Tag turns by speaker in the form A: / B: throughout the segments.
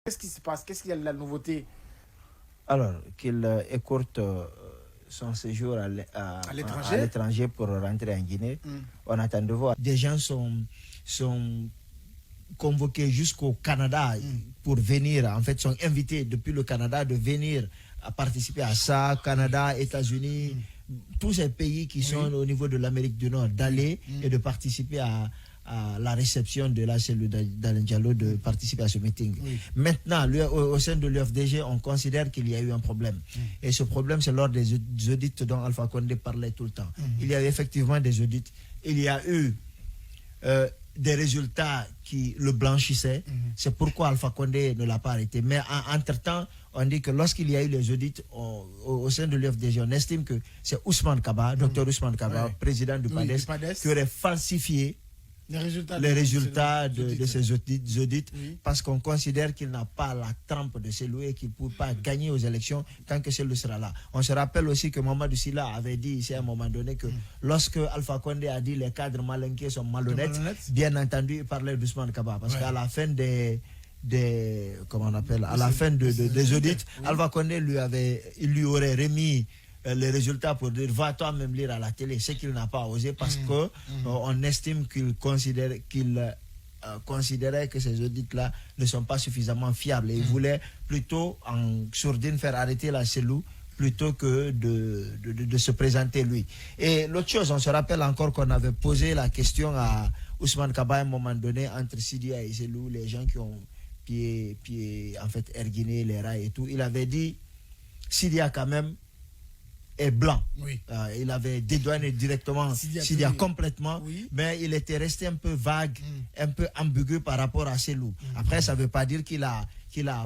A: Qu'est-ce qui se passe? Qu'est-ce qu'il y a de la nouveauté?
B: Alors, qu'il écourte son séjour à l'étranger pour rentrer en Guinée. On attend de voir. Des gens sont convoqués jusqu'au Canada pour venir, en fait, sont invités depuis le Canada de venir à participer à ça, Canada, États-Unis, tous ces pays qui sont au niveau de l'Amérique du Nord, d'aller et de participer à la réception de la cellule d'Alain Diallo, de participer à ce meeting. Maintenant, au sein de l'UFDG, on considère qu'il y a eu un problème. Et ce problème, c'est lors des audits dont Alpha Condé parlait tout le temps. Il y a eu effectivement des audits. Il y a eu des résultats qui le blanchissaient. C'est pourquoi Alpha Condé ne l'a pas arrêté. Mais entre-temps, on dit que lorsqu'il y a eu les audits au sein de l'UFDG, on estime que c'est Ousmane Kaba, docteur Ousmane Kaba, président du PADES, qui aurait falsifié les résultats de ces audits parce qu'on considère qu'il n'a pas la trempe de Cellou et qu'il ne peut pas gagner aux élections tant que Cellou sera là. On se rappelle aussi que Mamadou Sylla avait dit ici à un moment donné que lorsque Alpha Condé a dit les cadres malinqués sont malhonnêtes, bien entendu, il parlait d'Ousmane Kaba parce qu'à la fin des audits, Alpha Condé lui aurait remis les résultats pour dire va toi-même lire à la télé, ce qu'il n'a pas osé parce que on estime qu'il considérait que ces audits-là ne sont pas suffisamment fiables. Et il voulait plutôt en sourdine faire arrêter la Cellou plutôt que de se présenter lui. Et l'autre chose, on se rappelle encore qu'on avait posé la question à Ousmane Kaba à un moment donné entre Sidia et Cellou, les gens qui ont en fait erguiné les rails et tout. Il avait dit Sidia quand même est blanc. Il avait dédouané directement Sidia complètement, mais il était resté un peu vague, un peu ambigu par rapport à Cellou. Après, ça ne veut pas dire qu'il a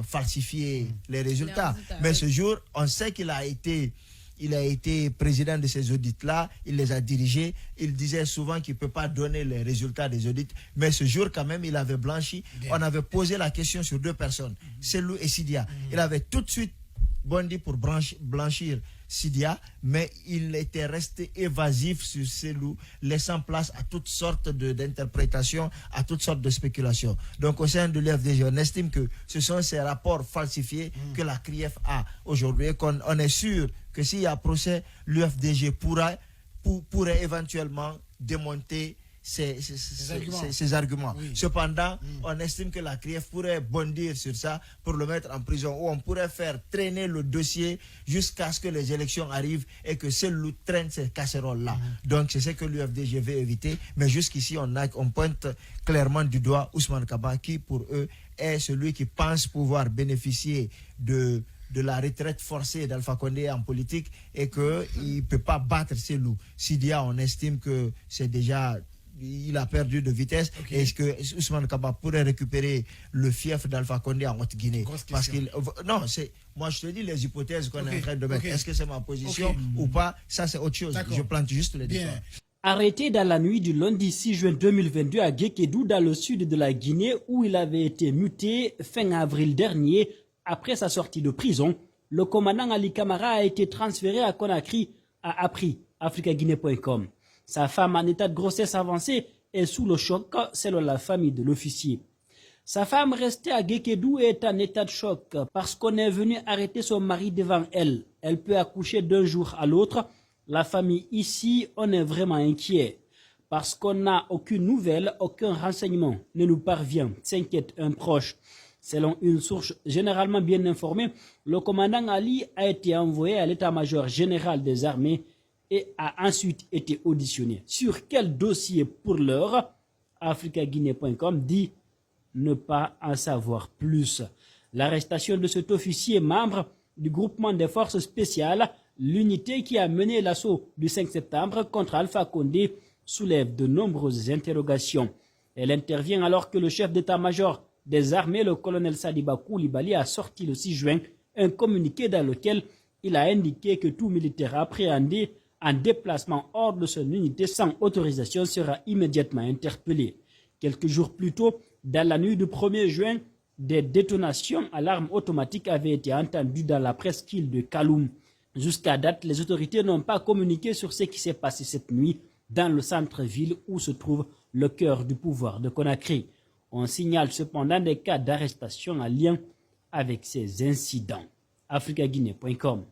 B: falsifié les résultats. Mais ce jour, on sait qu'il a été président de ces audits-là, il les a dirigés. Il disait souvent qu'il ne peut pas donner les résultats des audits, mais ce jour, quand même, il avait blanchi. On avait posé la question sur deux personnes, Cellou et Sidia. Il avait tout de suite bondi pour blanchir Sidia, mais il était resté évasif sur Cellou, laissant place à toutes sortes d'interprétations, à toutes sortes de spéculations. Donc au sein de l'UFDG, on estime que ce sont ces rapports falsifiés que la CRIEF a aujourd'hui, et qu'on est sûr que s'il y a procès, l'UFDG pourrait éventuellement démonter ces arguments. Cependant, on estime que la CRIEF pourrait bondir sur ça pour le mettre en prison, ou on pourrait faire traîner le dossier jusqu'à ce que les élections arrivent et que Cellou traîne ces casseroles-là. Donc c'est ce que l'UFDG veut éviter, mais jusqu'ici on pointe clairement du doigt Ousmane Kaba qui pour eux est celui qui pense pouvoir bénéficier de la retraite forcée d'Alpha Condé en politique et qu'il ne peut pas battre Cellou. Sidia, on estime que c'est déjà... il a perdu de vitesse. Est-ce que Ousmane Kaba pourrait récupérer le fief d'Alpha Condé en Haute-Guinée? Parce qu'il... Non, moi je te dis les hypothèses qu'on est en train de mettre. Est-ce que c'est ma position ou pas? Ça c'est autre chose. Je plante juste les détails.
C: Arrêté dans la nuit du lundi 6 juin 2022 à Guékédou, dans le sud de la Guinée, où il avait été muté fin avril dernier, après sa sortie de prison, le commandant Ali Camara a été transféré à Conakry, a appris africaguinée.com. Sa femme en état de grossesse avancée est sous le choc, selon la famille de l'officier. Sa femme restée à Guékédou est en état de choc parce qu'on est venu arrêter son mari devant elle. Elle peut accoucher d'un jour à l'autre. La famille ici, on est vraiment inquiet parce qu'on n'a aucune nouvelle, aucun renseignement ne nous parvient, s'inquiète un proche. Selon une source généralement bien informée, le commandant Ali a été envoyé à l'état-major général des armées et a ensuite été auditionné. Sur quel dossier pour l'heure? africaguinée.com dit ne pas en savoir plus. L'arrestation de cet officier membre du groupement des forces spéciales, l'unité qui a mené l'assaut du 5 septembre contre Alpha Condé, soulève de nombreuses interrogations. Elle intervient alors que le chef d'état-major des armées, le colonel Sadiba Koulibaly, a sorti le 6 juin un communiqué dans lequel il a indiqué que tout militaire appréhendé en déplacement hors de son unité sans autorisation sera immédiatement interpellé. Quelques jours plus tôt, dans la nuit du 1er juin, des détonations à l'arme automatique avaient été entendues dans la presqu'île de Kaloum. Jusqu'à date, les autorités n'ont pas communiqué sur ce qui s'est passé cette nuit dans le centre-ville où se trouve le cœur du pouvoir de Conakry. On signale cependant des cas d'arrestation en lien avec ces incidents. africaguinée.com